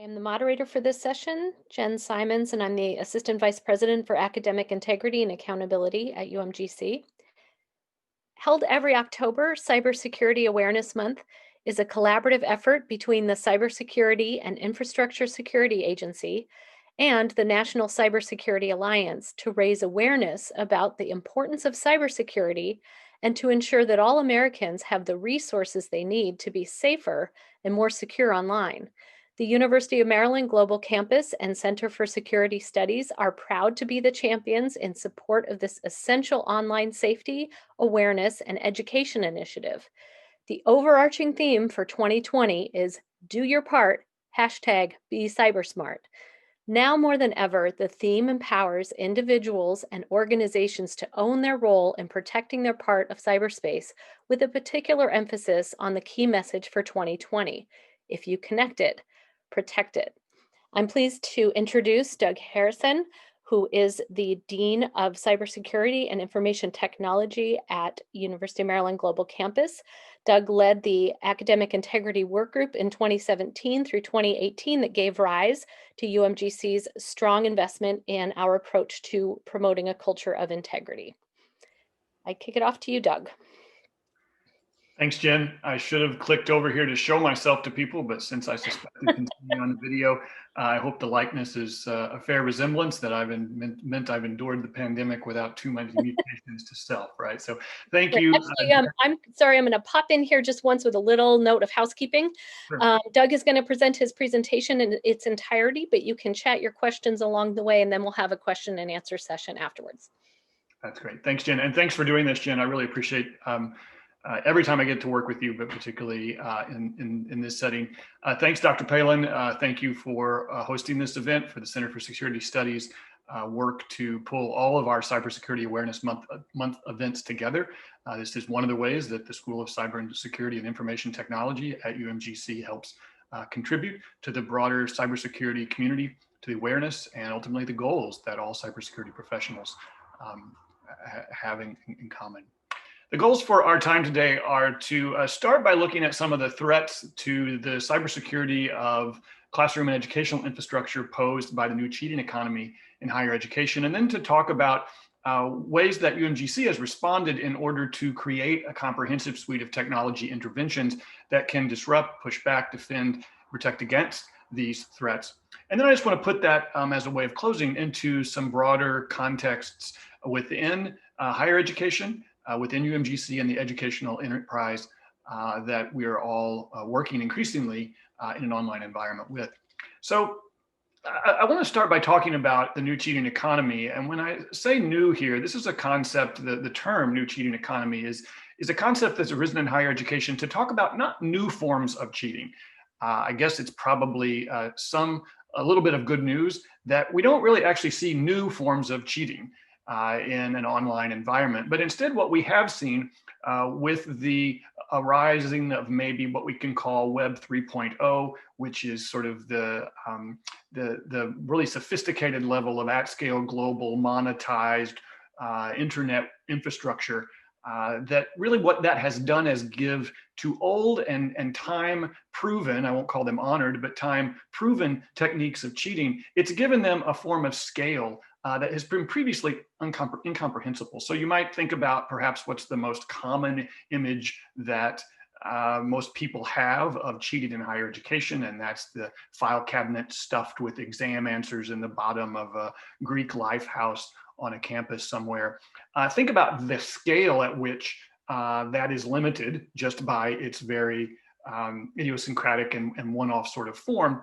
am the moderator for this session, Jen Simons, and I'm the Assistant Vice President for Academic Integrity and Accountability at UMGC. Held every October, Cybersecurity Awareness Month is a collaborative effort between the Cybersecurity and Infrastructure Security Agency and the National Cybersecurity Alliance to raise awareness about the importance of cybersecurity and to ensure that all Americans have the resources they need to be safer and more secure online. The University of Maryland Global Campus and Center for Security Studies are proud to be the champions in support of this essential online safety, awareness, and education initiative. The overarching theme for 2020 is Do Your Part, hashtag Be Cybersmart. Now more than ever, the theme empowers individuals and organizations to own their role in protecting their part of cyberspace, with a particular emphasis on the key message for 2020. If you connect it, protect it. I'm pleased to introduce Doug Harrison, who is the Dean of Cybersecurity and Information Technology at University of Maryland Global Campus. Doug led the Academic Integrity Workgroup in 2017 through 2018 that gave rise to UMGC's strong investment in our approach to promoting a culture of integrity. I kick it off to you, Doug. Thanks, Jen. I should have clicked over here to show myself to people, but since I suspected continuing on the video, I hope the likeness is a fair resemblance that I've endured the pandemic without too many mutations to self, right? So thank you. Actually, I'm sorry, I'm going to pop in here just once with a little note of housekeeping. Sure. Doug is going to present his presentation in its entirety, but you can chat your questions along the way, and then we'll have a question and answer session afterwards. That's great. Thanks, Jen. And thanks for doing this, Jen. I really appreciate every time I get to work with you, but particularly in this setting. Thanks, Dr. Palin. Thank you for hosting this event, for the Center for Security Studies work to pull all of our Cybersecurity Awareness Month events together. This is one of the ways that the School of Cybersecurity and Information Technology at UMGC helps contribute to the broader cybersecurity community, to the awareness and ultimately the goals that all cybersecurity professionals have in common. The goals for our time today are to start by looking at some of the threats to the cybersecurity of classroom and educational infrastructure posed by the new cheating economy in higher education, and then to talk about ways that UMGC has responded in order to create a comprehensive suite of technology interventions that can disrupt, push back, defend, protect against these threats. And then I just want to put that as a way of closing into some broader contexts within higher education, within UMGC and the educational enterprise that we are all working increasingly in an online environment with. So I want to start by talking about the new cheating economy. And when I say new here, this is a concept, the term new cheating economy is a concept that's arisen in higher education to talk about not new forms of cheating. I guess it's probably a little bit of good news that we don't really actually see new forms of cheating in an online environment. But instead, what we have seen with the arising of maybe what we can call Web 3.0, which is sort of the really sophisticated level of at-scale global monetized internet infrastructure, that really what that has done is give to old and time proven, I won't call them honored, but time proven techniques of cheating, it's given them a form of scale that has been previously incomprehensible. So you might think about perhaps what's the most common image that most people have of cheating in higher education, and that's the file cabinet stuffed with exam answers in the bottom of a Greek life house on a campus somewhere. Think about the scale at which that is limited just by its very idiosyncratic and one-off sort of form.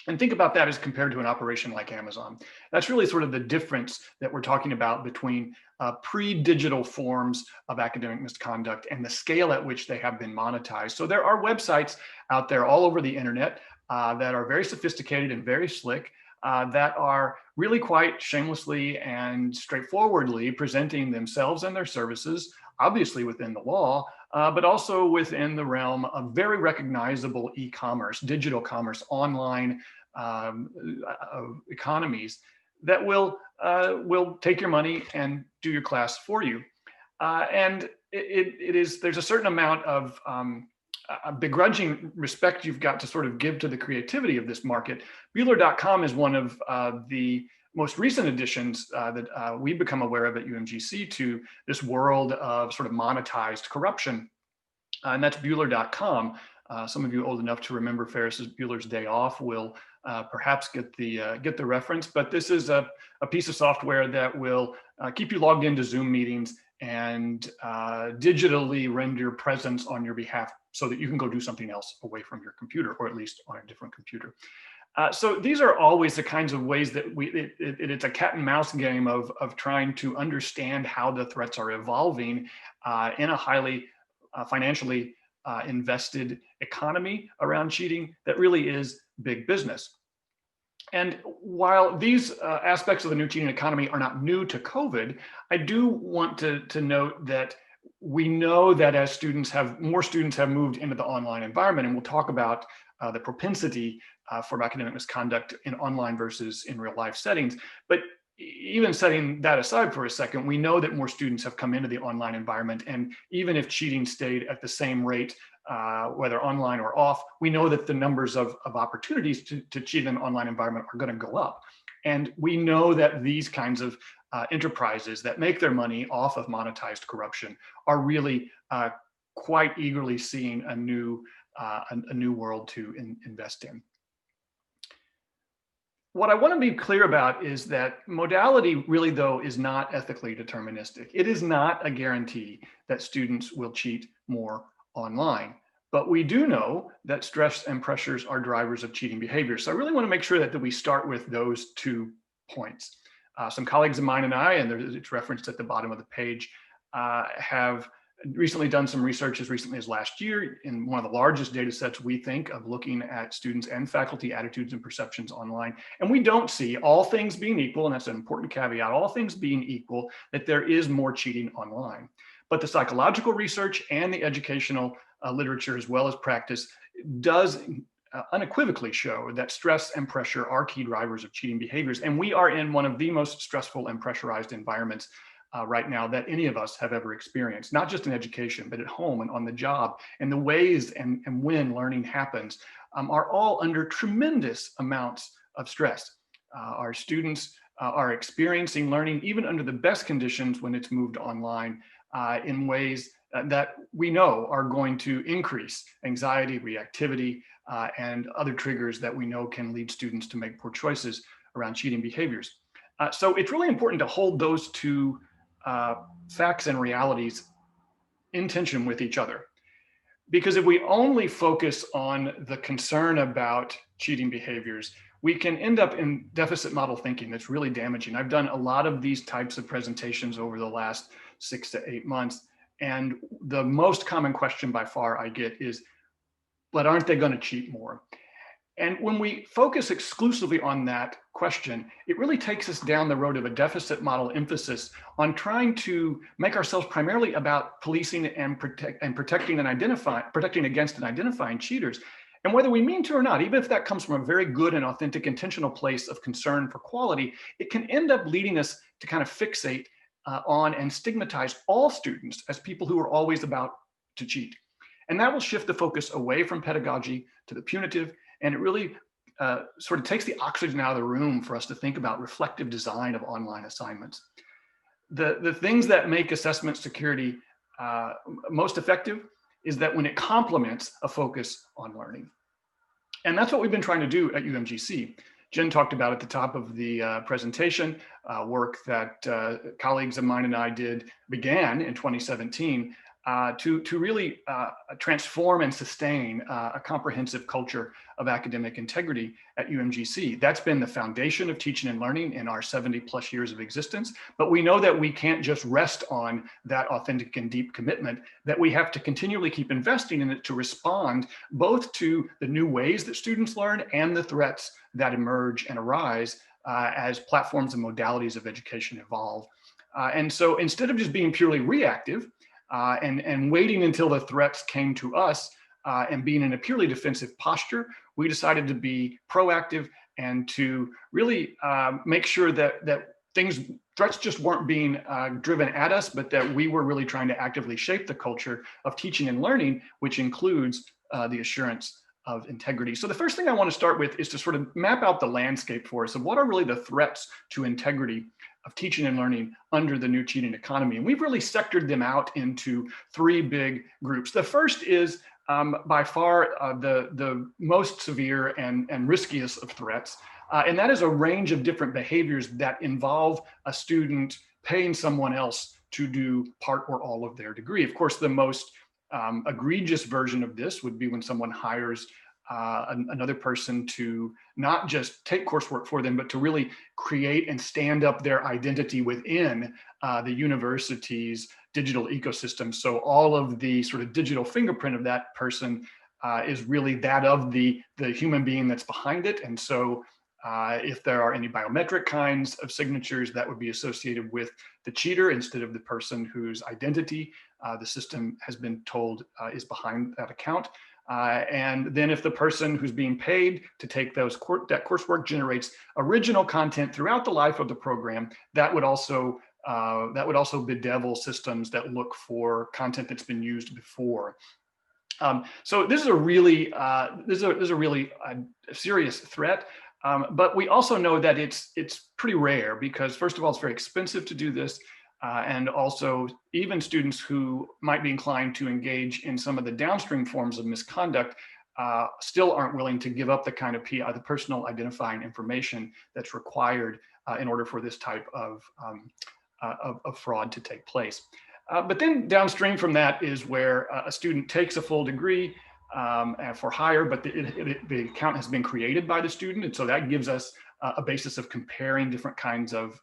And think about that as compared to an operation like Amazon. That's really sort of the difference that we're talking about between pre-digital forms of academic misconduct and the scale at which they have been monetized. So there are websites out there all over the internet that are very sophisticated and very slick, that are really quite shamelessly and straightforwardly presenting themselves and their services, obviously within the law, but also within the realm of very recognizable e-commerce, digital commerce, online economies that will take your money and do your class for you. And there's a certain amount of a begrudging respect you've got to sort of give to the creativity of this market. Bueller.com is one of the most recent additions that we've become aware of at UMGC to this world of sort of monetized corruption, and that's Bueller.com. Some of you old enough to remember Ferris's Bueller's Day Off will perhaps get the reference, but this is a piece of software that will keep you logged into Zoom meetings and digitally render your presence on your behalf so that you can go do something else away from your computer, or at least on a different computer. So these are always the kinds of ways that it's a cat and mouse game of trying to understand how the threats are evolving in a highly financially invested economy around cheating that really is big business. And while these aspects of the new cheating economy are not new to COVID, I do want to note that we know that as more students have moved into the online environment, and we'll talk about the propensity for academic misconduct in online versus in real life settings. But even setting that aside for a second, we know that more students have come into the online environment. And even if cheating stayed at the same rate, whether online or off, we know that the numbers of opportunities to cheat in an online environment are going to go up. And we know that these kinds of enterprises that make their money off of monetized corruption are really quite eagerly seeing a new world to invest in. What I want to be clear about is that modality really, though, is not ethically deterministic. It is not a guarantee that students will cheat more online. But we do know that stress and pressures are drivers of cheating behavior. So I really want to make sure that we start with those 2 points. Some colleagues of mine and I, and it's referenced at the bottom of the page, have recently done some research as recently as last year in one of the largest data sets we think of looking at students and faculty attitudes and perceptions online. And we don't see, all things being equal, and that's an important caveat, all things being equal, that there is more cheating online. But the psychological research and the educational literature, as well as practice, does unequivocally show that stress and pressure are key drivers of cheating behaviors. And we are in one of the most stressful and pressurized environments right now that any of us have ever experienced, not just in education, but at home and on the job. And the ways and when learning happens are all under tremendous amounts of stress. Our students are experiencing learning even under the best conditions when it's moved online in ways that we know are going to increase anxiety, reactivity, and other triggers that we know can lead students to make poor choices around cheating behaviors. So it's really important to hold those 2 facts and realities in tension with each other. Because if we only focus on the concern about cheating behaviors, we can end up in deficit model thinking that's really damaging. I've done a lot of these types of presentations over the last 6 to 8 months. And the most common question by far I get is, but aren't they going to cheat more? And when we focus exclusively on that question, it really takes us down the road of a deficit model emphasis on trying to make ourselves primarily about policing and protecting against and identifying cheaters. And whether we mean to or not, even if that comes from a very good and authentic intentional place of concern for quality, it can end up leading us to kind of fixate on and stigmatize all students as people who are always about to cheat. And that will shift the focus away from pedagogy to the punitive. And it really sort of takes the oxygen out of the room for us to think about reflective design of online assignments. The things that make assessment security most effective is that when it complements a focus on learning. And that's what we've been trying to do at UMGC. Jen talked about at the top of the presentation, work that colleagues of mine and I began in 2017 to really transform and sustain a comprehensive culture of academic integrity at UMGC. That's been the foundation of teaching and learning in our 70+ years of existence. But we know that we can't just rest on that authentic and deep commitment, that we have to continually keep investing in it to respond both to the new ways that students learn and the threats that emerge and arise as platforms and modalities of education evolve. And so instead of just being purely reactive, and waiting until the threats came to us and being in a purely defensive posture, we decided to be proactive and to really make sure that things threats just weren't being driven at us, but that we were really trying to actively shape the culture of teaching and learning, which includes the assurance of integrity. So the first thing I want to start with is to sort of map out the landscape for us of what are really the threats to integrity of teaching and learning under the new cheating economy. And we've really sectored them out into three big groups. The first is by far the most severe and riskiest of threats. And that is a range of different behaviors that involve a student paying someone else to do part or all of their degree. Of course, the most egregious version of this would be when someone hires another person to not just take coursework for them, but to really create and stand up their identity within the university's digital ecosystem. So all of the sort of digital fingerprint of that person is really that of the human being that's behind it. And so if there are any biometric kinds of signatures, that would be associated with the cheater instead of the person whose identity the system has been told is behind that account. And then if the person who's being paid to take that coursework generates original content throughout the life of the program, that would also bedevil systems that look for content that's been used before. So this is a really serious threat. But we also know that it's pretty rare because, first of all, it's very expensive to do this. And also, even students who might be inclined to engage in some of the downstream forms of misconduct still aren't willing to give up the kind of the personal identifying information that's required in order for this type of fraud to take place. But then downstream from that is where a student takes a full degree for hire, but the account has been created by the student. And so that gives us a basis of comparing different kinds of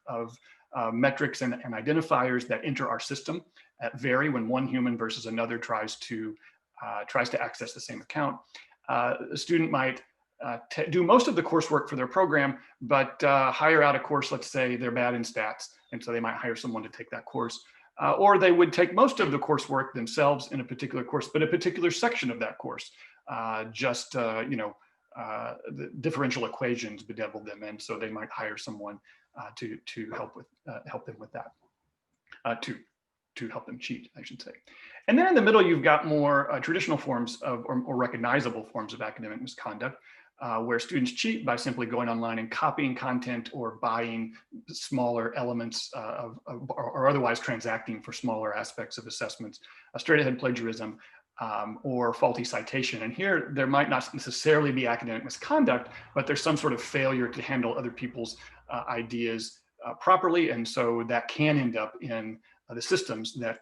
metrics and identifiers that enter our system that vary when one human versus another tries to access the same account. A student might do most of the coursework for their program, but hire out a course. Let's say they're bad in stats, and so they might hire someone to take that course. Or they would take most of the coursework themselves in a particular course, but a particular section of that course, the differential equations bedevil them, and so they might hire someone to help them with that, to help them cheat, I should say. And then in the middle, you've got more traditional forms of or recognizable forms of academic misconduct, where students cheat by simply going online and copying content or buying smaller elements or otherwise transacting for smaller aspects of assessments, straight ahead plagiarism, or faulty citation. And here, there might not necessarily be academic misconduct, but there's some sort of failure to handle other people's ideas properly. And so that can end up in the systems that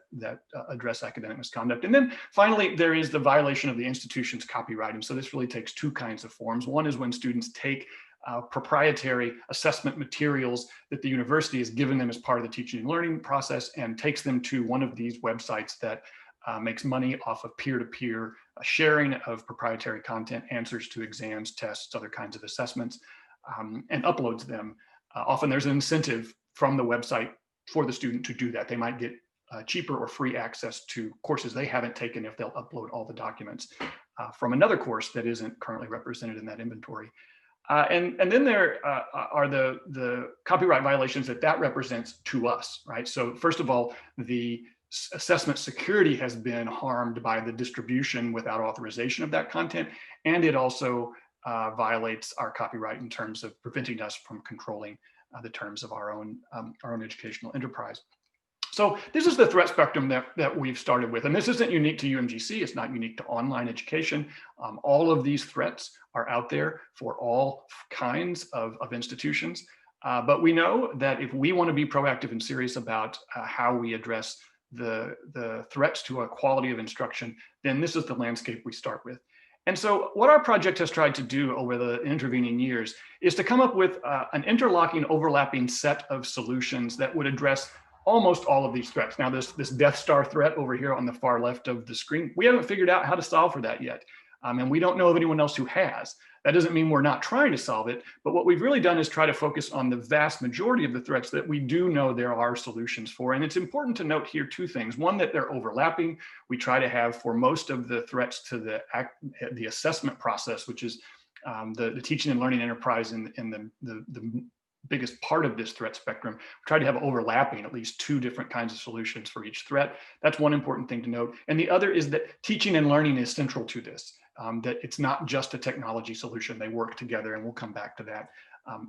address academic misconduct. And then finally, there is the violation of the institution's copyright. And so this really takes two kinds of forms. One is when students take proprietary assessment materials that the university has given them as part of the teaching and learning process and takes them to one of these websites that makes money off of peer-to-peer sharing of proprietary content, answers to exams, tests, other kinds of assessments, and uploads them. Often there's an incentive from the website for the student to do that. They might get cheaper or free access to courses they haven't taken if they'll upload all the documents from another course that isn't currently represented in that inventory. And then there are the copyright violations that represents to us, right? So first of all, the assessment security has been harmed by the distribution without authorization of that content, and it also violates our copyright in terms of preventing us from controlling the terms of our own educational enterprise. So this is the threat spectrum that we've started with. And this isn't unique to UMGC. It's not unique to online education. All of these threats are out there for all kinds of institutions. But we know that if we want to be proactive and serious about how we address the threats to a quality of instruction, then this is the landscape we start with. And so what our project has tried to do over the intervening years is to come up with an interlocking, overlapping set of solutions that would address almost all of these threats. Now, this Death Star threat over here on the far left of the screen, we haven't figured out how to solve for that yet. And we don't know of anyone else who has. That doesn't mean we're not trying to solve it, but what we've really done is try to focus on the vast majority of the threats that we do know there are solutions for. And it's important to note here two things. One, that they're overlapping. We try to have for most of the threats to the assessment process, which is the teaching and learning enterprise in the biggest part of this threat spectrum. We try to have overlapping at least 2 different kinds of solutions for each threat. That's one important thing to note. And the other is that teaching and learning is central to this, that it's not just a technology solution. They work together, and we'll come back to that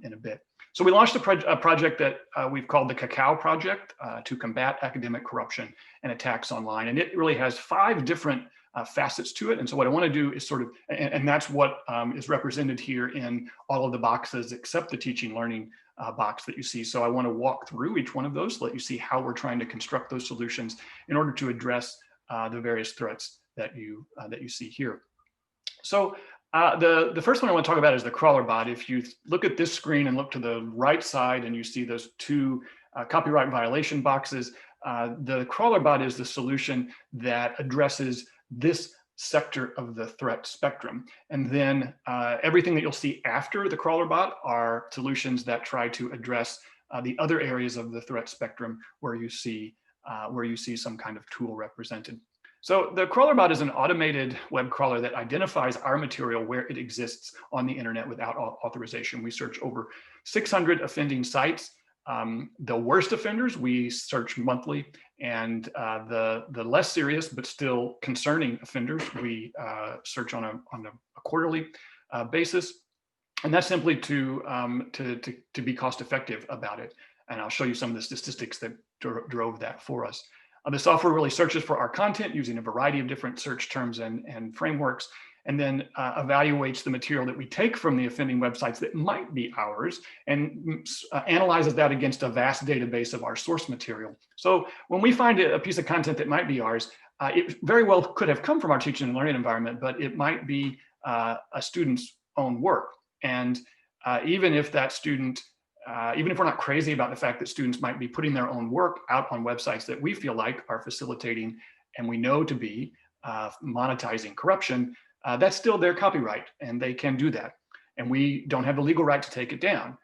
in a bit. So we launched a project that we've called the Cacao Project to combat academic corruption and attacks online. And it really has 5 different facets to it. And so what I want to do is sort of, and that's what is represented here in all of the boxes except the teaching learning box that you see. So I want to walk through each one of those, let you see how we're trying to construct those solutions in order to address the various threats that you see here. So the first one I want to talk about is the crawler bot. If you look at this screen and look to the right side and you see those 2 copyright violation boxes, the crawler bot is the solution that addresses this sector of the threat spectrum. And then everything that you'll see after the crawler bot are solutions that try to address the other areas of the threat spectrum where you see some kind of tool represented. So the crawler bot is an automated web crawler that identifies our material where it exists on the internet without authorization. We search over 600 offending sites. The worst offenders we search monthly, and the less serious but still concerning offenders we search on a quarterly basis, and that's simply to be cost effective about it. And I'll show you some of the statistics that drove that for us. The software really searches for our content using a variety of different search terms and frameworks, and then evaluates the material that we take from the offending websites that might be ours, and analyzes that against a vast database of our source material. So when we find a piece of content that might be ours, it very well could have come from our teaching and learning environment, but it might be a student's own work. And even if that student, even if we're not crazy about the fact that students might be putting their own work out on websites that we feel like are facilitating and we know to be monetizing corruption, that's still their copyright, and they can do that. And we don't have the legal right to take it down.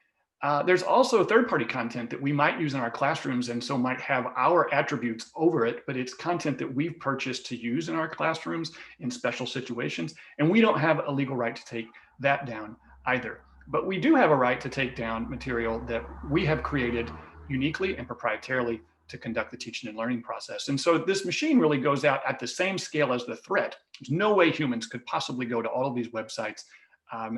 There's also third-party content that we might use in our classrooms, and so might have our attributes over it, but it's content that we've purchased to use in our classrooms in special situations, and we don't have a legal right to take that down either. But we do have a right to take down material that we have created uniquely and proprietarily to conduct the teaching and learning process. And so this machine really goes out at the same scale as the threat. There's no way humans could possibly go to all of these websites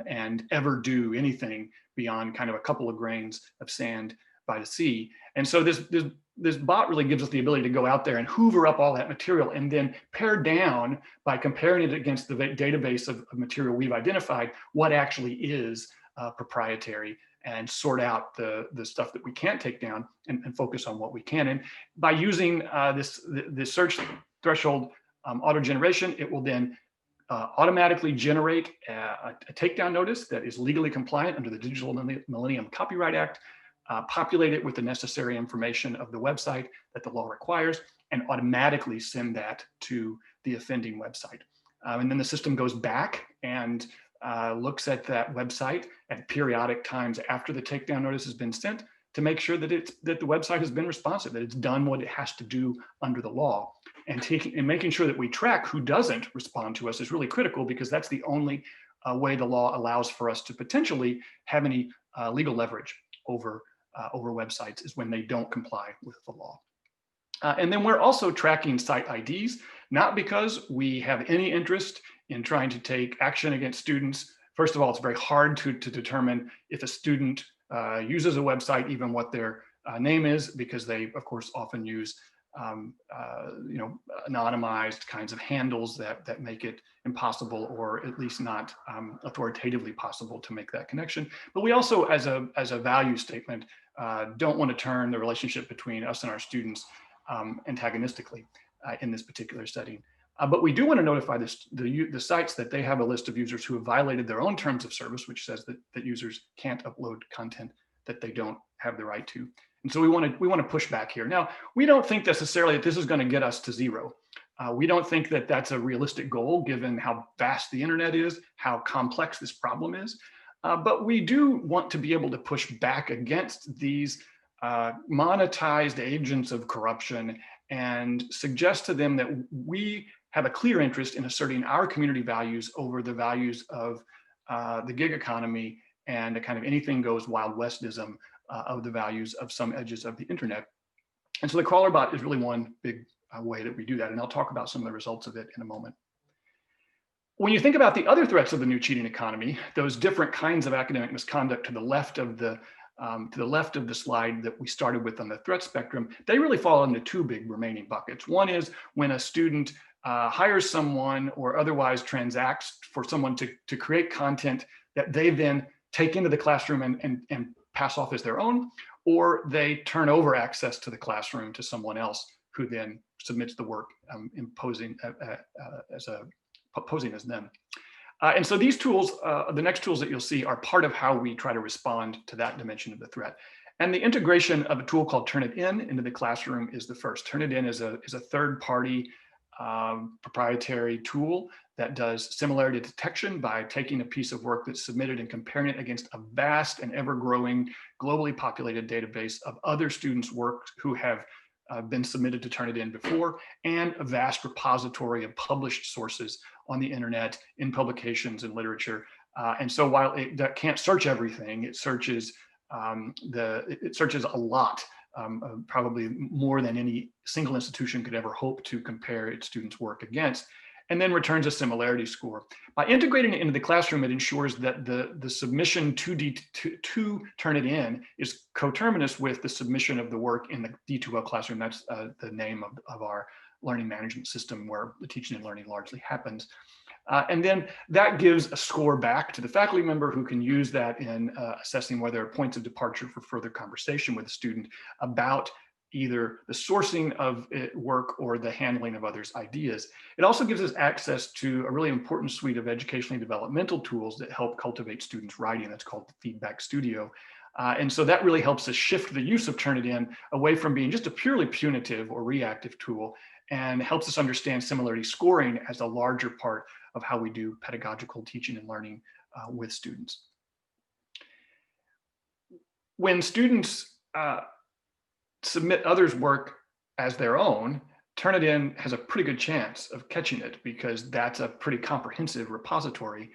and ever do anything beyond kind of a couple of grains of sand by the sea. And so this bot really gives us the ability to go out there and hoover up all that material, and then pare down by comparing it against the database of material we've identified what actually is proprietary, and sort out the stuff that we can't take down, and focus on what we can. And by using this search threshold auto generation, it will then automatically generate a takedown notice that is legally compliant under the Digital Millennium Copyright Act, populate it with the necessary information of the website that the law requires, and automatically send that to the offending website. And then the system goes back and looks at that website at periodic times after the takedown notice has been sent to make sure that the website has been responsive, that it's done what it has to do under the law. And making sure that we track who doesn't respond to us is really critical, because that's the only way the law allows for us to potentially have any legal leverage over websites, is when they don't comply with the law. And then we're also tracking site IDs, not because we have any interest in trying to take action against students. First of all, it's very hard to determine if a student uses a website, even what their name is, because they, of course, often use anonymized kinds of handles that make it impossible, or at least not authoritatively possible, to make that connection. But we also, as a value statement, don't want to turn the relationship between us and our students antagonistically in this particular setting. But we do want to notify the sites that they have a list of users who have violated their own terms of service, which says that users can't upload content that they don't have the right to. And so we want to push back here. Now, we don't think necessarily that this is going to get us to zero. We don't think that that's a realistic goal, given how vast the internet is, how complex this problem is. But we do want to be able to push back against these monetized agents of corruption, and suggest to them that we have a clear interest in asserting our community values over the values of the gig economy and a kind of anything goes Wild Westism of the values of some edges of the internet. And so the crawler bot is really one big way that we do that. And I'll talk about some of the results of it in a moment. When you think about the other threats of the new cheating economy, those different kinds of academic misconduct to the left of the slide that we started with on the threat spectrum, they really fall into two big remaining buckets. One is when a student hires someone or otherwise transacts for someone to create content that they then take into the classroom and pass off as their own, or they turn over access to the classroom to someone else who then submits the work posing as them. And so these tools, the next tools that you'll see, are part of how we try to respond to that dimension of the threat. And the integration of a tool called Turnitin into the classroom is the first. Turnitin is a third-party proprietary tool that does similarity detection by taking a piece of work that's submitted and comparing it against a vast and ever-growing, globally populated database of other students' work who have been submitted to Turnitin before, and a vast repository of published sources on the internet in publications and literature. And so while that can't search everything, it searches a lot, probably more than any single institution could ever hope to compare its students' work against, and then returns a similarity score. By integrating it into the classroom, it ensures that the submission to Turnitin is coterminous with the submission of the work in the D2L classroom. That's the name of our learning management system where the teaching and learning largely happens. And then that gives a score back to the faculty member who can use that in assessing whether there are points of departure for further conversation with the student about either the sourcing of work or the handling of others' ideas. It also gives us access to a really important suite of educationally developmental tools that help cultivate students' writing. That's called the Feedback Studio. And so that really helps us shift the use of Turnitin away from being just a purely punitive or reactive tool, and helps us understand similarity scoring as a larger part of how we do pedagogical teaching and learning with students. When students submit others' work as their own, Turnitin has a pretty good chance of catching it because that's a pretty comprehensive repository.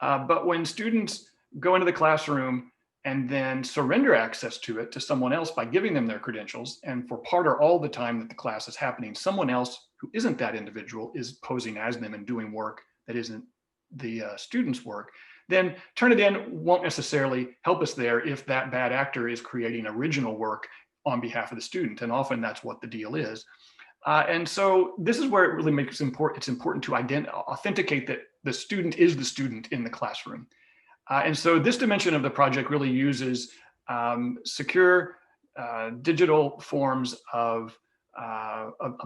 But when students go into the classroom and then surrender access to it to someone else by giving them their credentials, and for part or all the time that the class is happening, someone else who isn't that individual is posing as them and doing work that isn't the student's work, then Turnitin won't necessarily help us there if that bad actor is creating original work on behalf of the student. And often that's what the deal is. And so this is where it really makes it's important to authenticate that the student is the student in the classroom. And so this dimension of the project really uses secure digital forms of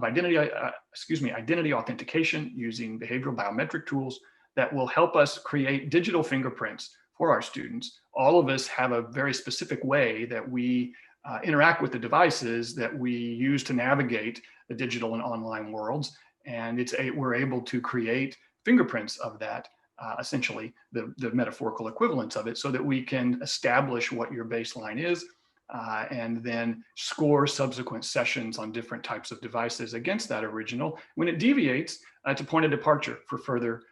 identity authentication using behavioral biometric tools that will help us create digital fingerprints for our students. All of us have a very specific way that we interact with the devices that we use to navigate the digital and online worlds. And we're able to create fingerprints of that, essentially the metaphorical equivalents of it, so that we can establish what your baseline is and then score subsequent sessions on different types of devices against that original. When it deviates, it's a point of departure for further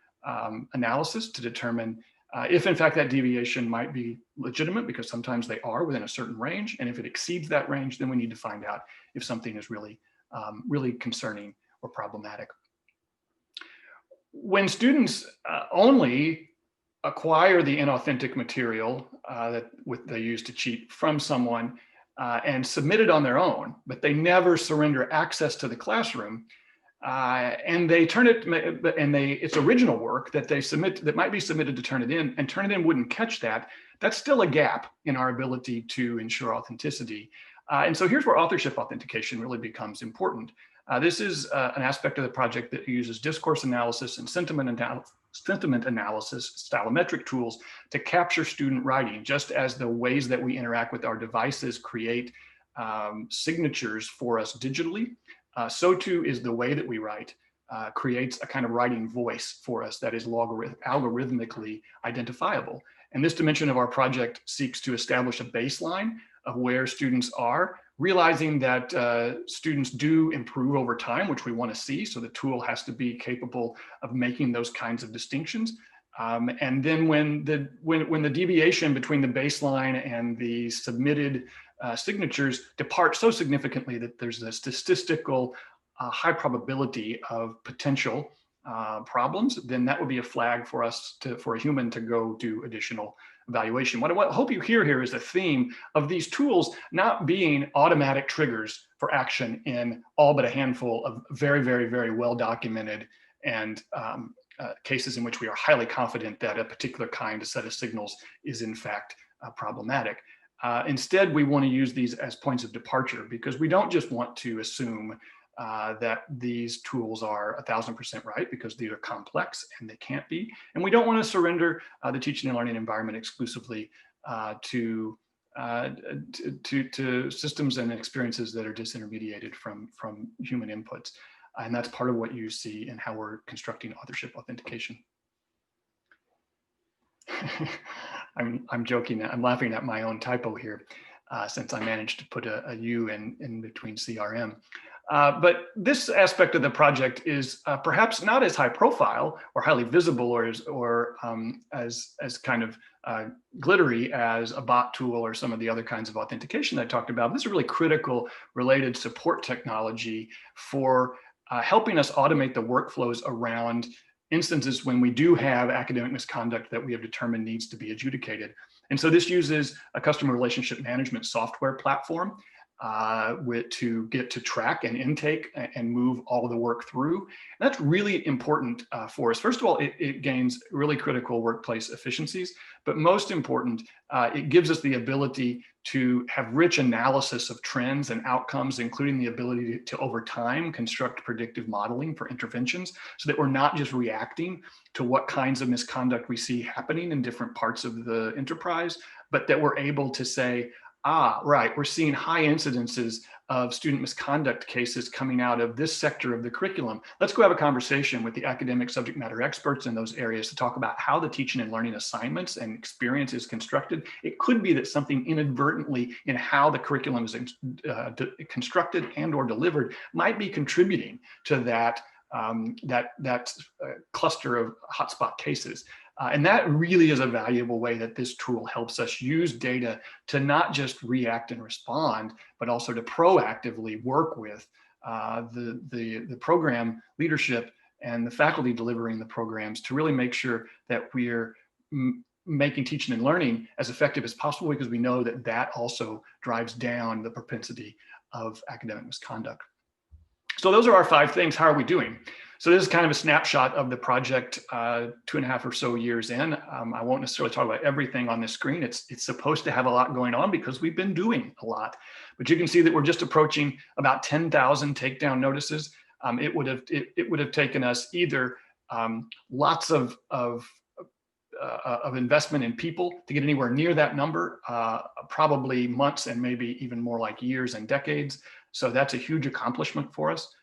analysis to determine if in fact that deviation might be legitimate, because sometimes they are within a certain range. And if it exceeds that range, then we need to find out if something is really, really concerning or problematic. When students only acquire the inauthentic material that they use to cheat from someone and submit it on their own, but they never surrender access to the classroom, and they turn it, and it's original work that they submit that might be submitted to Turnitin, and Turnitin wouldn't catch that. That's still a gap in our ability to ensure authenticity. And so here's where authorship authentication really becomes important. This is an aspect of the project that uses discourse analysis and sentiment analysis, stylometric tools to capture student writing, just as the ways that we interact with our devices create signatures for us digitally. So too is the way that we write creates a kind of writing voice for us that is algorithmically identifiable. And this dimension of our project seeks to establish a baseline of where students are, realizing that students do improve over time, which we want to see. So the tool has to be capable of making those kinds of distinctions. And then when the deviation between the baseline and the submitted signatures depart so significantly that there's a statistical high probability of potential problems, then that would be a flag for us for a human to go do additional evaluation. What I hope you hear here is a theme of these tools not being automatic triggers for action in all but a handful of very, very, very well documented and cases in which we are highly confident that a particular kind of set of signals is in fact problematic. Instead, we want to use these as points of departure because we don't just want to assume that these tools are 1000% right because these are complex and they can't be. And we don't want to surrender the teaching and learning environment exclusively to systems and experiences that are disintermediated from human inputs. And that's part of what you see in how we're constructing authorship authentication. I'm joking. I'm laughing at my own typo here since I managed to put a U in between CRM. But this aspect of the project is perhaps not as high profile or highly visible or as kind of glittery as a bot tool or some of the other kinds of authentication I talked about. This is really critical related support technology for helping us automate the workflows around instances when we do have academic misconduct that we have determined needs to be adjudicated. And so this uses a customer relationship management software platform to get to track and intake and move all of the work through. And that's really important for us. First of all, it gains really critical workplace efficiencies, but most important, it gives us the ability to have rich analysis of trends and outcomes, including the ability to over time construct predictive modeling for interventions so that we're not just reacting to what kinds of misconduct we see happening in different parts of the enterprise, but that we're able to say, right, we're seeing high incidences of student misconduct cases coming out of this sector of the curriculum. Let's go have a conversation with the academic subject matter experts in those areas to talk about how the teaching and learning assignments and experience is constructed. It could be that something inadvertently in how the curriculum is constructed and or delivered might be contributing to that cluster of hotspot cases. And that really is a valuable way that this tool helps us use data to not just react and respond, but also to proactively work with the program leadership and the faculty delivering the programs to really make sure that we're making teaching and learning as effective as possible, because we know that that also drives down the propensity of academic misconduct. So those are our 5 things. How are we doing? So this is kind of a snapshot of the project 2.5 or so years in. I won't necessarily talk about everything on this screen. It's supposed to have a lot going on because we've been doing a lot. But you can see that we're just approaching about 10,000 takedown notices. It would have taken us either lots of investment in people to get anywhere near that number, probably months and maybe even more like years and decades. So that's a huge accomplishment for us.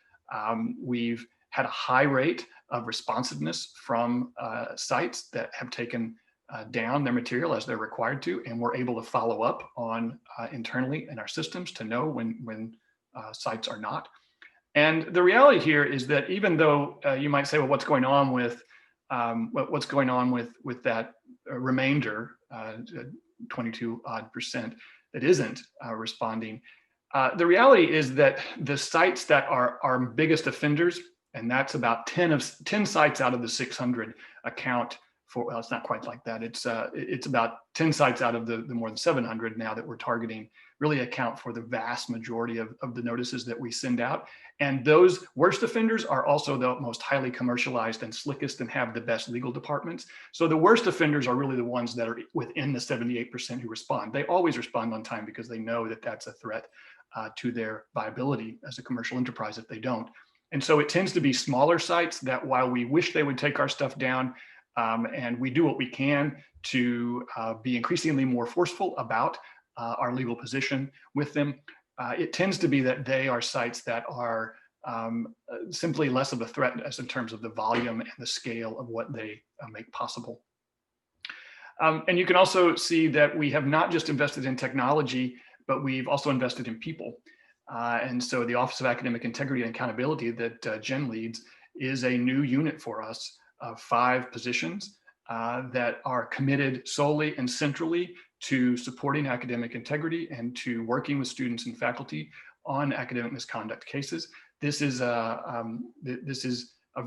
We've had a high rate of responsiveness from sites that have taken down their material as they're required to, and we're able to follow up on internally in our systems to know when sites are not. And the reality here is that even though you might say, well, what's going on with that remainder, 22% that isn't responding, the reality is that the sites that are our biggest offenders, and that's about 10 sites out of the 600 account for, well, it's not quite like that. It's about 10 sites out of the more than 700 now that we're targeting really account for the vast majority of the notices that we send out. And those worst offenders are also the most highly commercialized and slickest and have the best legal departments. So the worst offenders are really the ones that are within the 78% who respond. They always respond on time because they know that that's a threat to their viability as a commercial enterprise if they don't. And so it tends to be smaller sites that, while we wish they would take our stuff down, and we do what we can to be increasingly more forceful about our legal position with them, it tends to be that they are sites that are simply less of a threat as in terms of the volume and the scale of what they make possible. And you can also see that we have not just invested in technology, but we've also invested in people. And so the Office of Academic Integrity and Accountability that Jen leads is a new unit for us of 5 positions that are committed solely and centrally to supporting academic integrity and to working with students and faculty on academic misconduct cases. This is a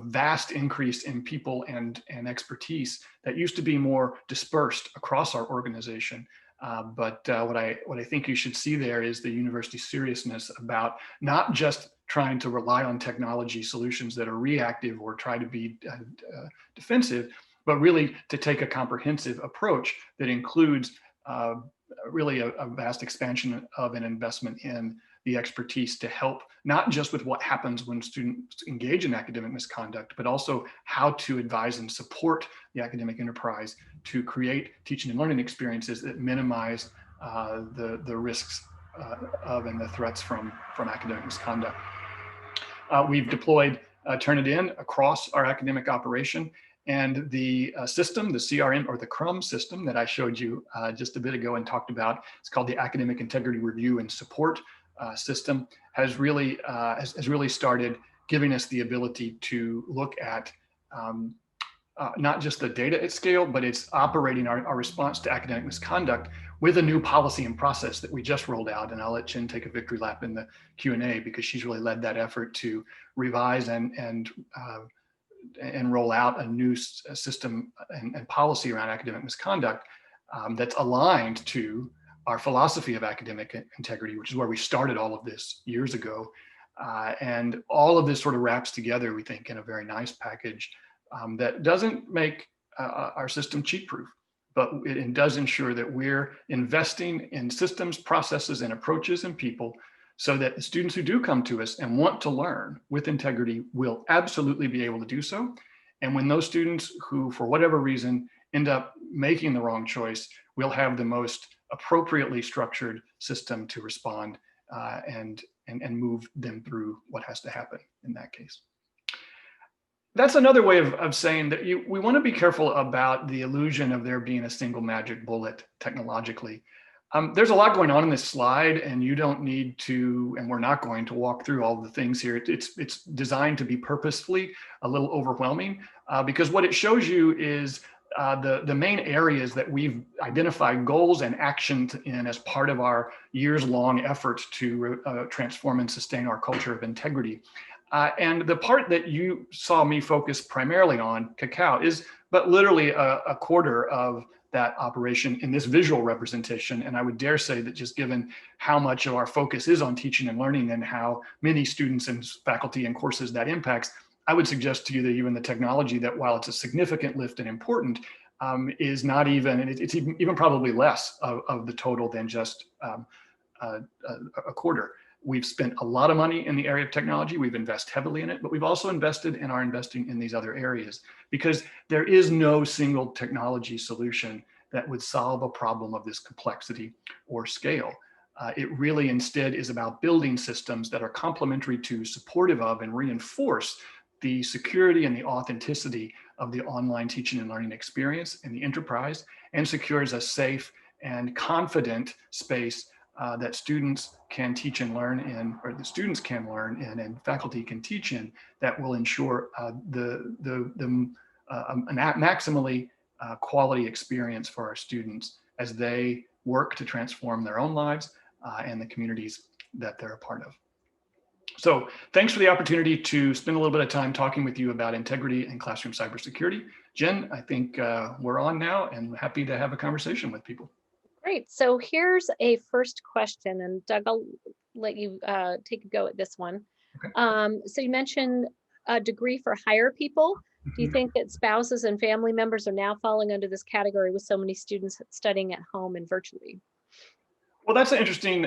vast increase in people and expertise that used to be more dispersed across our organization. But what I think you should see there is the university's seriousness about not just trying to rely on technology solutions that are reactive or try to be defensive, but really to take a comprehensive approach that includes really a vast expansion of an investment in the expertise to help not just with what happens when students engage in academic misconduct, but also how to advise and support the academic enterprise to create teaching and learning experiences that minimize the risks of and the threats from academic misconduct. We've deployed Turnitin across our academic operation, and the system, the CRM or the CRUM system that I showed you just a bit ago and talked about, it's called the Academic Integrity Review and Support system, has really started giving us the ability to look at not just the data at scale, but it's operating our response to academic misconduct with a new policy and process that we just rolled out. And I'll let Jen take a victory lap in the Q&A because she's really led that effort to revise and roll out a new system and policy around academic misconduct that's aligned to our philosophy of academic integrity, which is where we started all of this years ago. And all of this sort of wraps together, we think, in a very nice package that doesn't make our system cheat-proof, but it does ensure that we're investing in systems, processes, and approaches and people so that the students who do come to us and want to learn with integrity will absolutely be able to do so. And when those students who, for whatever reason, end up making the wrong choice, we'll have the most appropriately structured system to respond and move them through what has to happen in that case. That's another way of saying that we want to be careful about the illusion of there being a single magic bullet technologically. There's a lot going on in this slide, and you don't need to, and we're not going to walk through all the things here. It's designed to be purposefully a little overwhelming because what it shows you is the main areas that we've identified goals and actions in as part of our years-long efforts to transform and sustain our culture of integrity. And the part that you saw me focus primarily on, cacao, is but literally a quarter of that operation in this visual representation. And I would dare say that just given how much of our focus is on teaching and learning and how many students and faculty and courses that impacts, I would suggest to you that even the technology, that while it's a significant lift and important, is not even, and it's even probably less of the total than just a quarter. We've spent a lot of money in the area of technology. We've invested heavily in it, but we've also invested and are investing in these other areas because there is no single technology solution that would solve a problem of this complexity or scale. It really instead is about building systems that are complementary to, supportive of, and reinforce the security and the authenticity of the online teaching and learning experience in the enterprise, and secures a safe and confident space that students can teach and learn in, or the students can learn in, and faculty can teach in, that will ensure a maximally quality experience for our students as they work to transform their own lives and the communities that they're a part of. So thanks for the opportunity to spend a little bit of time talking with you about integrity and classroom cybersecurity. Jen, I think we're on now and happy to have a conversation with people. Great. So here's a first question, and Doug, I'll let you take a go at this one. Okay. So you mentioned a degree for higher people. Do you think that spouses and family members are now falling under this category with so many students studying at home and virtually? Well, that's an interesting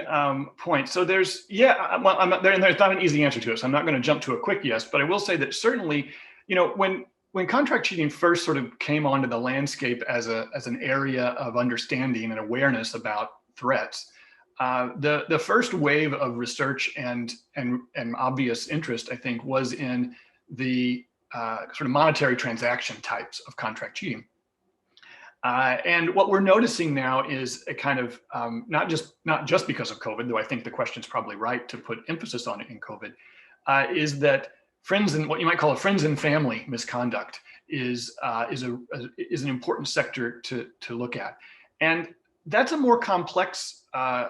point. So there's, well, there's not an easy answer to it. So I'm not going to jump to a quick yes, but I will say that certainly, you know, when contract cheating first sort of came onto the landscape as an area of understanding and awareness about threats, the first wave of research and obvious interest, I think, was in the sort of monetary transaction types of contract cheating. And what we're noticing now is a kind of not just because of COVID, though I think the question's probably right to put emphasis on it in COVID, is that friends and what you might call a friends and family misconduct is an important sector to look at. And that's a more complex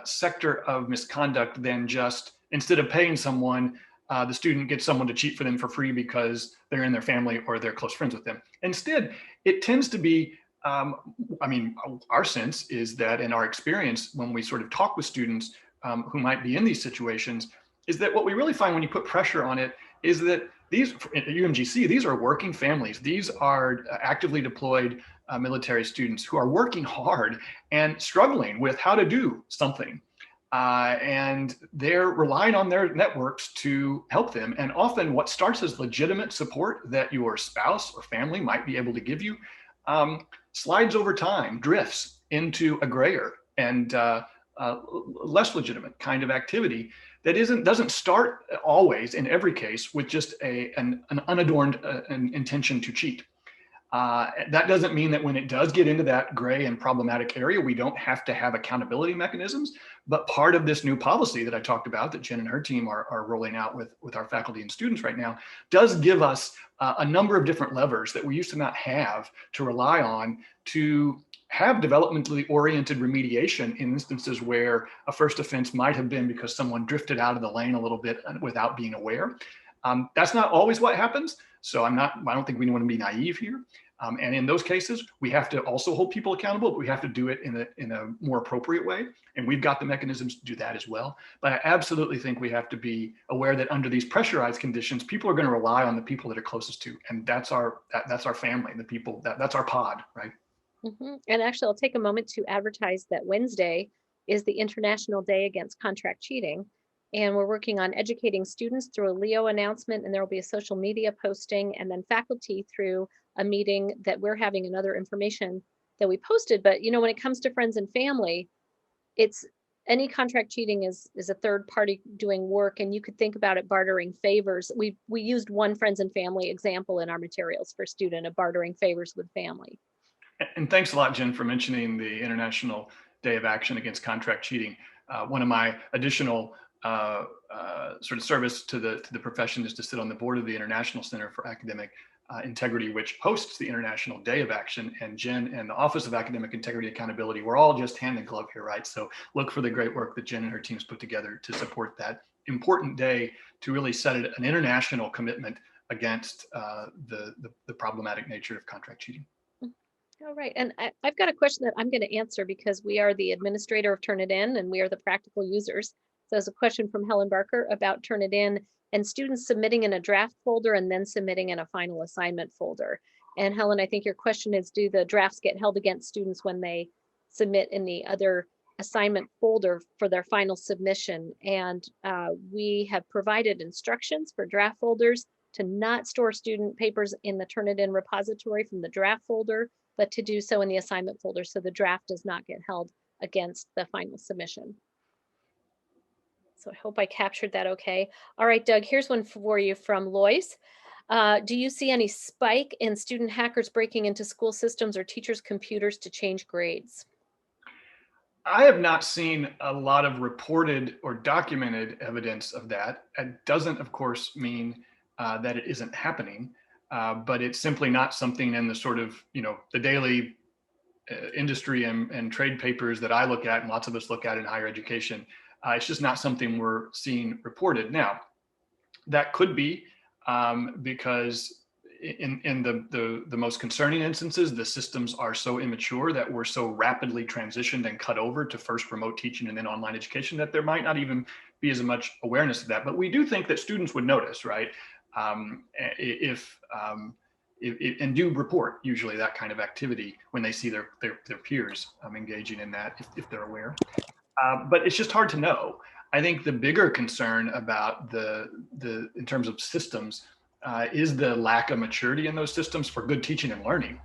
sector of misconduct than just, instead of paying someone, the student gets someone to cheat for them for free because they're in their family or they're close friends with them. Instead, it tends to be, I mean, our sense is that in our experience, when we sort of talk with students who might be in these situations, is that what we really find when you put pressure on it is that these, at UMGC, these are working families. These are actively deployed military students who are working hard and struggling with how to do something. And they're relying on their networks to help them. And often what starts as legitimate support that your spouse or family might be able to give you slides over time, drifts into a grayer and less legitimate kind of activity that doesn't start always in every case with just an unadorned intention to cheat. That doesn't mean that when it does get into that gray and problematic area, we don't have to have accountability mechanisms. But part of this new policy that I talked about that Jen and her team are rolling out with our faculty and students right now does give us a number of different levers that we used to not have to rely on to have developmentally oriented remediation in instances where a first offense might have been because someone drifted out of the lane a little bit without being aware. That's not always what happens. So I don't think we want to be naive here. And in those cases, we have to also hold people accountable, but we have to do it in a more appropriate way. And we've got the mechanisms to do that as well. But I absolutely think we have to be aware that under these pressurized conditions, people are going to rely on the people that are closest to, and that's our family, the people that's our pod, right? And actually, I'll take a moment to advertise that Wednesday is the International Day Against Contract Cheating. And we're working on educating students through a Leo announcement, and there will be a social media posting, and then faculty through a meeting that we're having and other information that we posted. But when it comes to friends and family, it's any contract cheating is a third party doing work, and you could think about it bartering favors. We used one friends and family example in our materials for student of bartering favors with family. And thanks a lot, Jen, for mentioning the International Day of Action Against Contract Cheating. One of my additional sort of service to the profession is to sit on the board of the International Center for Academic Integrity, which hosts the International Day of Action. And Jen and the Office of Academic Integrity Accountability, we're all just hand in glove here, right? So look for the great work that Jen and her teams put together to support that important day to really set an international commitment against the problematic nature of contract cheating. All right. And I've got a question that I'm going to answer because we are the administrator of Turnitin and we are the practical users. So there's a question from Helen Barker about Turnitin and students submitting in a draft folder and then submitting in a final assignment folder. And Helen, I think your question is, do the drafts get held against students when they submit in the other assignment folder for their final submission? And we have provided instructions for draft folders to not store student papers in the Turnitin repository from the draft folder, but to do so in the assignment folder so the draft does not get held against the final submission. So I hope I captured that okay. All right, Doug, here's one for you from Lois. Do you see any spike in student hackers breaking into school systems or teachers' computers to change grades? I have not seen a lot of reported or documented evidence of that. It doesn't, of course, mean that it isn't happening. But it's simply not something in the sort of, the daily industry and trade papers that I look at and lots of us look at in higher education. It's just not something we're seeing reported. Now, that could be because in the most concerning instances, the systems are so immature that we're so rapidly transitioned and cut over to first remote teaching and then online education that there might not even be as much awareness of that. But we do think that students would notice, right? If and do report usually that kind of activity when they see their peers engaging in that if they're aware. But it's just hard to know. I think the bigger concern about in terms of systems is the lack of maturity in those systems for good teaching and learning.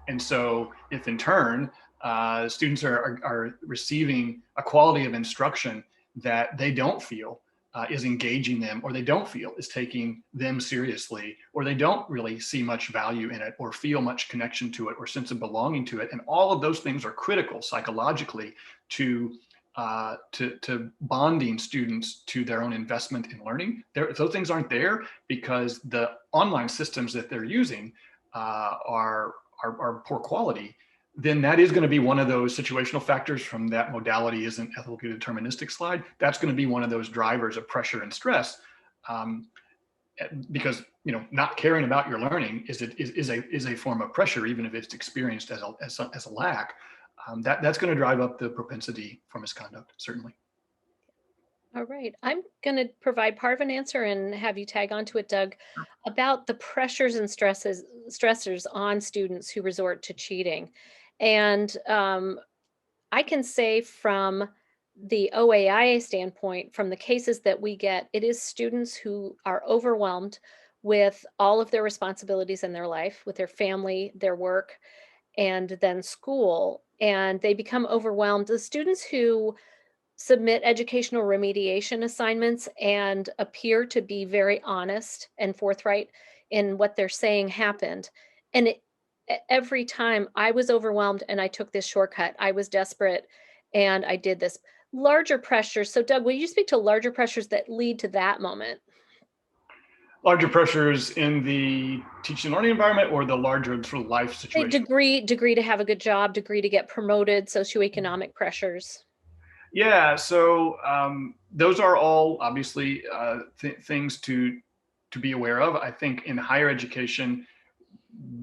And so if in turn students are receiving a quality of instruction that they don't feel is engaging them, or they don't feel is taking them seriously, or they don't really see much value in it or feel much connection to it or sense of belonging to it. And all of those things are critical psychologically to bonding students to their own investment in learning. Those things aren't there because the online systems that they're using are poor quality, then that is going to be one of those situational factors from that modality isn't ethically deterministic slide. That's going to be one of those drivers of pressure and stress, because not caring about your learning is a form of pressure, even if it's experienced as a lack. That's going to drive up the propensity for misconduct, certainly. All right. I'm going to provide part of an answer and have you tag onto it, Doug, about the pressures and stressors on students who resort to cheating. And I can say from the OAIA standpoint, from the cases that we get, it is students who are overwhelmed with all of their responsibilities in their life, with their family, their work, and then school. And they become overwhelmed. The students who submit educational remediation assignments and appear to be very honest and forthright in what they're saying happened. And every time I was overwhelmed and I took this shortcut, I was desperate and I did this. Larger pressures. So, Doug, will you speak to larger pressures that lead to that moment? Larger pressures in the teaching and learning environment, or the larger sort of life A situation? degree to have a good job, degree to get promoted, socioeconomic pressures. Yeah, so those are all obviously things to be aware of. I think in higher education,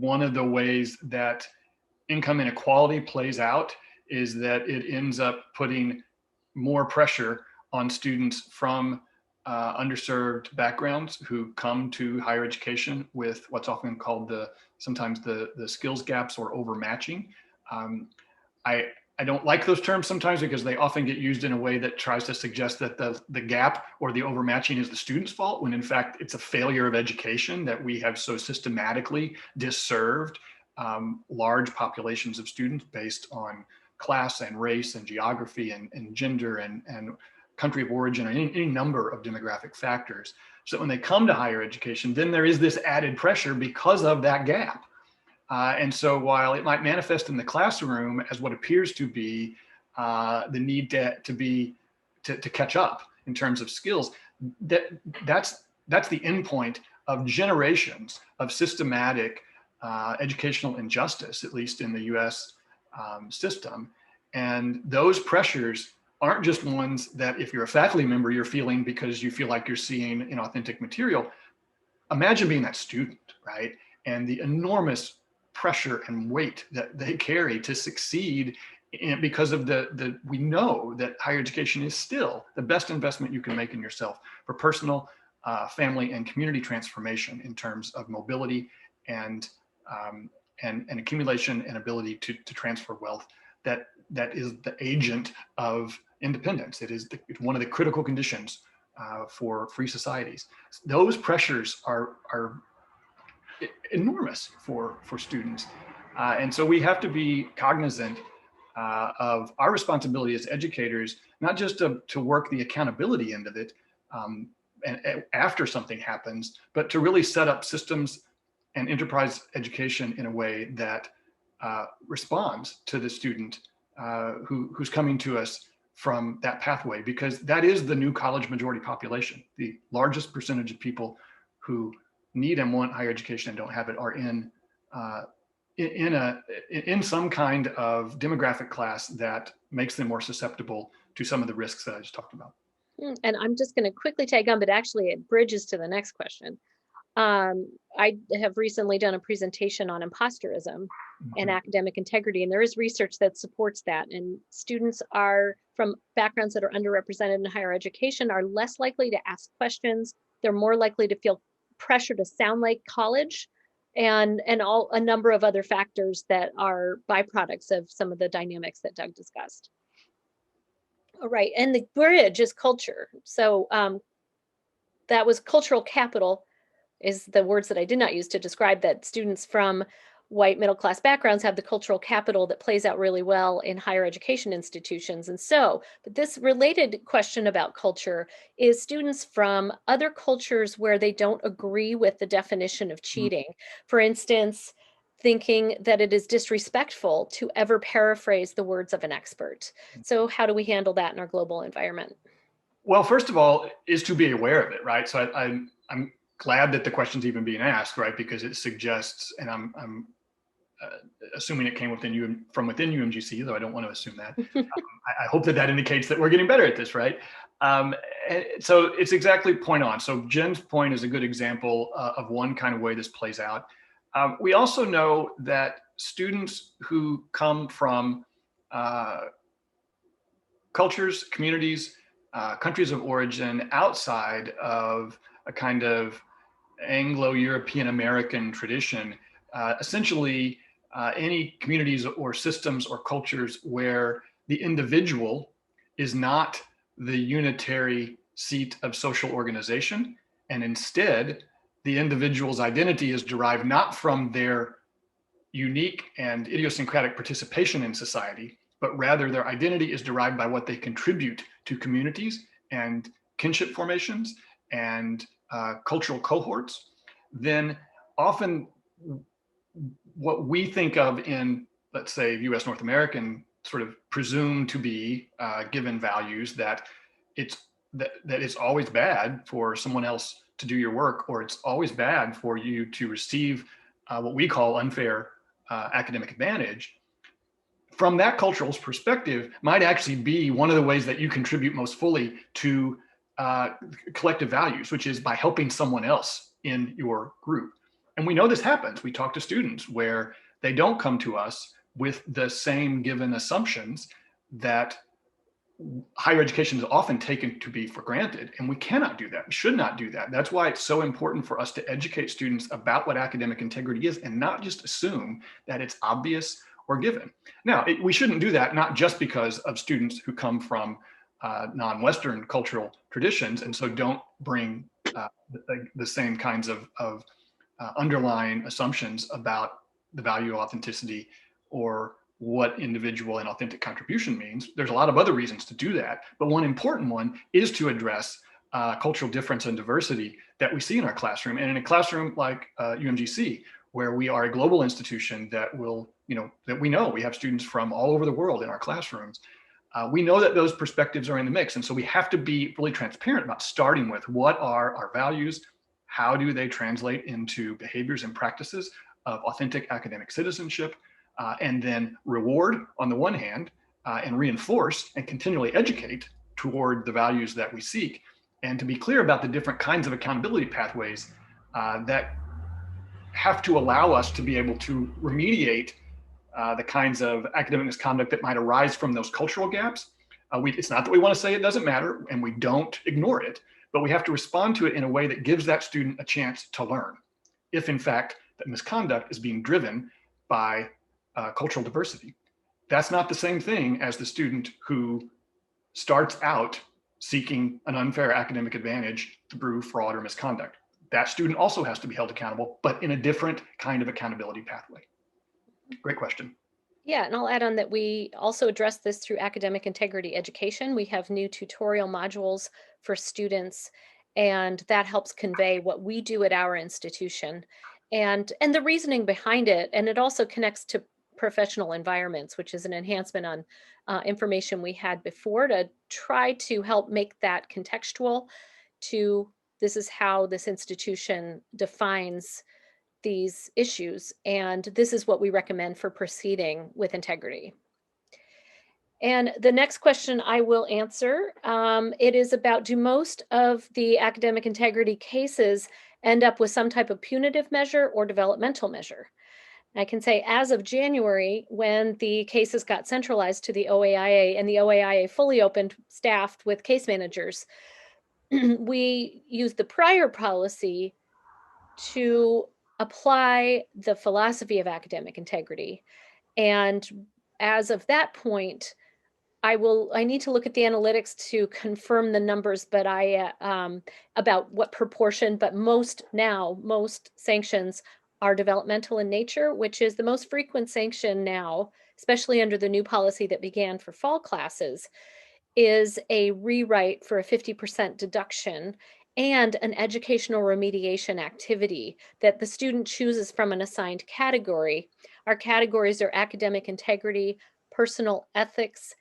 one of the ways that income inequality plays out is that it ends up putting more pressure on students from underserved backgrounds who come to higher education with what's often called sometimes the skills gaps or overmatching. Um, I I don't like those terms sometimes because they often get used in a way that tries to suggest that the gap or the overmatching is the student's fault, when in fact it's a failure of education that we have so systematically disserved large populations of students based on class and race and geography and gender and country of origin, or any number of demographic factors. So when they come to higher education, then there is this added pressure because of that gap. And so while it might manifest in the classroom as what appears to be the need to catch up in terms of skills, that's the endpoint of generations of systematic educational injustice, at least in the U.S. System. And those pressures aren't just ones that, if you're a faculty member, you're feeling because you feel like you're seeing inauthentic material. Imagine being that student, right? And the enormous pressure and weight that they carry to succeed because of we know that higher education is still the best investment you can make in yourself for personal, family, and community transformation in terms of mobility and and accumulation and ability to transfer wealth. That is the agent of independence. It's one of the critical conditions for free societies. Those pressures are enormous for students, and so we have to be cognizant of our responsibility as educators, not just to work the accountability end of it, and after something happens, but to really set up systems and enterprise education in a way that responds to the student who's coming to us from that pathway, because that is the new college majority population. The largest percentage of people who need and want higher education and don't have it are in some kind of demographic class that makes them more susceptible to some of the risks that I just talked about. And I'm just going to quickly tag on, but actually it bridges to the next question. I have recently done a presentation on imposterism and academic integrity, and there is research that supports that. And students are from backgrounds that are underrepresented in higher education are less likely to ask questions. They're more likely to feel pressure to sound like college, and a number of other factors that are byproducts of some of the dynamics that Doug discussed. All right, and the bridge is culture. So that was cultural capital is the words that I did not use to describe that students from white middle class backgrounds have the cultural capital that plays out really well in higher education institutions. And so, but this related question about culture is students from other cultures where they don't agree with the definition of cheating. For instance, thinking that it is disrespectful to ever paraphrase the words of an expert. So how do we handle that in our global environment? Well, first of all, is to be aware of it, right? So I'm glad that the question's even being asked, right? Because it suggests, and I'm assuming it came from within UMGC, though I don't want to assume that. I hope that indicates that we're getting better at this, right? So it's exactly point on. So Jen's point is a good example of one kind of way this plays out. We also know that students who come from cultures, communities, countries of origin outside of a kind of Anglo-European American tradition, essentially any communities or systems or cultures where the individual is not the unitary seat of social organization, and instead the individual's identity is derived not from their unique and idiosyncratic participation in society, but rather their identity is derived by what they contribute to communities and kinship formations and cultural cohorts, then often what we think of in, let's say, US North American sort of presumed to be given values that it's always bad for someone else to do your work, or it's always bad for you to receive what we call unfair academic advantage, from that cultural perspective, might actually be one of the ways that you contribute most fully to collective values, which is by helping someone else in your group. And we know this happens. We talk to students where they don't come to us with the same given assumptions that higher education is often taken to be for granted, and we cannot do that. We should not do that. That's why it's so important for us to educate students about what academic integrity is and not just assume that it's obvious or given. Now, we shouldn't do that, not just because of students who come from non-Western cultural traditions and so don't bring the same kinds of underlying assumptions about the value of authenticity or what individual and authentic contribution means. There's a lot of other reasons to do that, but one important one is to address cultural difference and diversity that we see in our classroom. And in a classroom like UMGC, where we are a global institution that that we know we have students from all over the world in our classrooms, we know that those perspectives are in the mix. And so we have to be really transparent about starting with what are our values, how do they translate into behaviors and practices of authentic academic citizenship, and then reward on the one hand, and reinforce and continually educate toward the values that we seek, and to be clear about the different kinds of accountability pathways that have to allow us to be able to remediate the kinds of academic misconduct that might arise from those cultural gaps. It's not that we want to say it doesn't matter and we don't ignore it, but we have to respond to it in a way that gives that student a chance to learn, if in fact that misconduct is being driven by cultural diversity. That's not the same thing as the student who starts out seeking an unfair academic advantage through fraud or misconduct. That student also has to be held accountable, but in a different kind of accountability pathway. Great question. Yeah, and I'll add on that we also address this through academic integrity education. We have new tutorial modules for students, and that helps convey what we do at our institution and the reasoning behind it. And it also connects to professional environments, which is an enhancement on information we had before to try to help make that contextual to this is how this institution defines these issues, and this is what we recommend for proceeding with integrity. And the next question I will answer, it is about, do most of the academic integrity cases end up with some type of punitive measure or developmental measure? I can say as of January, when the cases got centralized to the OAIA and the OAIA fully opened, staffed with case managers, we used the prior policy to apply the philosophy of academic integrity. And as of that point, I need to look at the analytics to confirm the numbers, but about what proportion, but most sanctions are developmental in nature, which is the most frequent sanction now, especially under the new policy that began for fall classes, is a rewrite for a 50% deduction and an educational remediation activity that the student chooses from an assigned category. Our categories are academic integrity, personal ethics,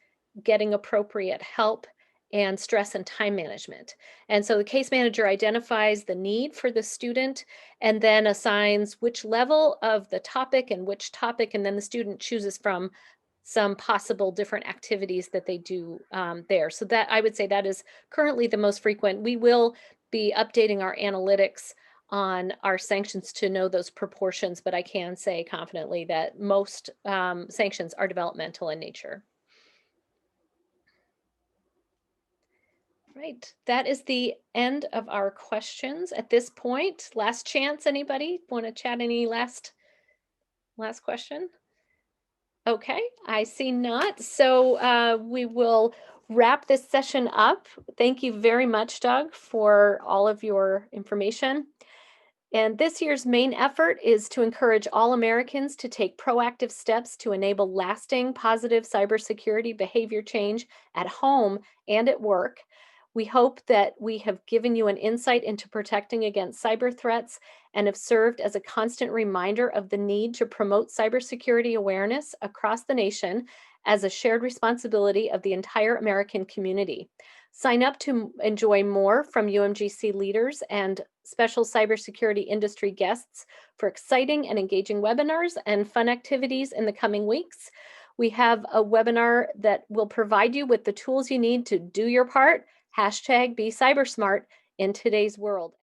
getting appropriate help, and stress and time management. And so the case manager identifies the need for the student and then assigns which level of the topic and which topic, and then the student chooses from some possible different activities that they do there. So that I would say that is currently the most frequent. We will be updating our analytics on our sanctions to know those proportions, but I can say confidently that most sanctions are developmental in nature. Right. That is the end of our questions at this point. Last chance, anybody want to chat any last question? Okay, I see not. So we will wrap this session up. Thank you very much, Doug, for all of your information. And this year's main effort is to encourage all Americans to take proactive steps to enable lasting positive cybersecurity behavior change at home and at work. We hope that we have given you an insight into protecting against cyber threats and have served as a constant reminder of the need to promote cybersecurity awareness across the nation as a shared responsibility of the entire American community. Sign up to enjoy more from UMGC leaders and special cybersecurity industry guests for exciting and engaging webinars and fun activities in the coming weeks. We have a webinar that will provide you with the tools you need to do your part. #BeCybersmart in today's world.